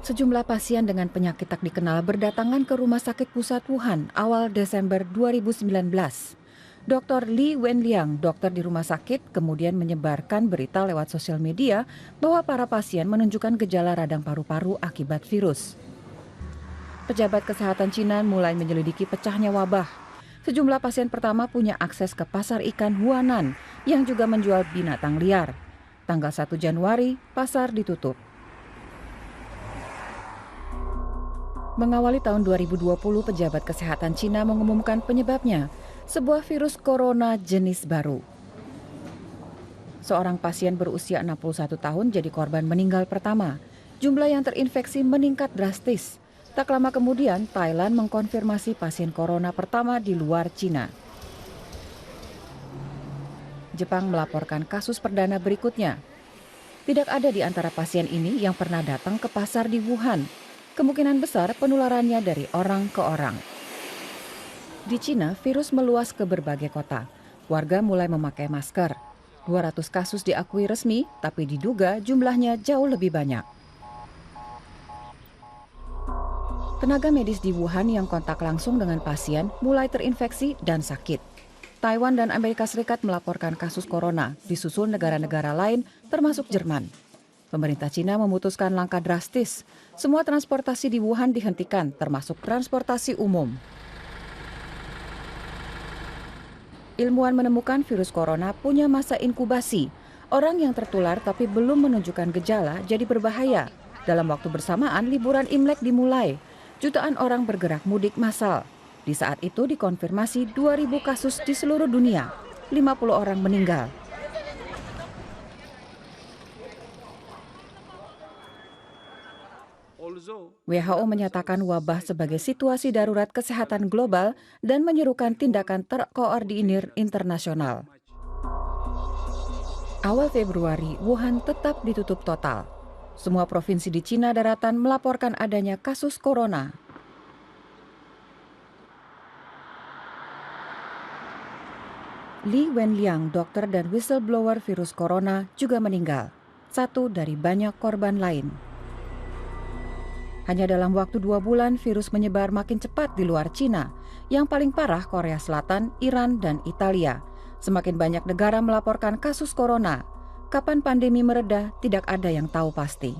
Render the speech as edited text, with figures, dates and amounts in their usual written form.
Sejumlah pasien dengan penyakit tak dikenal berdatangan ke Rumah Sakit Pusat Wuhan awal Desember 2019. Dr. Li Wenliang, dokter di rumah sakit, kemudian menyebarkan berita lewat sosial media bahwa para pasien menunjukkan gejala radang paru-paru akibat virus. Pejabat kesehatan Cina mulai menyelidiki pecahnya wabah. Sejumlah pasien pertama punya akses ke pasar ikan Huanan yang juga menjual binatang liar. Tanggal 1 Januari, pasar ditutup. Mengawali tahun 2020, pejabat kesehatan Cina mengumumkan penyebabnya, sebuah virus corona jenis baru. Seorang pasien berusia 61 tahun jadi korban meninggal pertama. Jumlah yang terinfeksi meningkat drastis. Tak lama kemudian, Thailand mengkonfirmasi pasien corona pertama di luar Cina. Jepang melaporkan kasus perdana berikutnya. Tidak ada di antara pasien ini yang pernah datang ke pasar di Wuhan. Kemungkinan besar penularannya dari orang ke orang. Di Cina, virus meluas ke berbagai kota. Warga mulai memakai masker. 200 kasus diakui resmi, tapi diduga jumlahnya jauh lebih banyak. Tenaga medis di Wuhan yang kontak langsung dengan pasien mulai terinfeksi dan sakit. Taiwan dan Amerika Serikat melaporkan kasus corona, disusul negara-negara lain termasuk Jerman. Pemerintah Cina memutuskan langkah drastis. Semua transportasi di Wuhan dihentikan, termasuk transportasi umum. Ilmuwan menemukan virus corona punya masa inkubasi. Orang yang tertular tapi belum menunjukkan gejala jadi berbahaya. Dalam waktu bersamaan, liburan Imlek dimulai. Jutaan orang bergerak mudik massal. Di saat itu dikonfirmasi 2.000 kasus di seluruh dunia. 50 orang meninggal. WHO menyatakan wabah sebagai situasi darurat kesehatan global dan menyerukan tindakan terkoordinir internasional. Awal Februari, Wuhan tetap ditutup total. Semua provinsi di Cina daratan melaporkan adanya kasus corona. Li Wenliang, dokter dan whistleblower virus corona, juga meninggal. Satu dari banyak korban lain. Hanya dalam waktu 2 bulan, virus menyebar makin cepat di luar Cina. Yang paling parah Korea Selatan, Iran, dan Italia. Semakin banyak negara melaporkan kasus corona. Kapan pandemi mereda, tidak ada yang tahu pasti.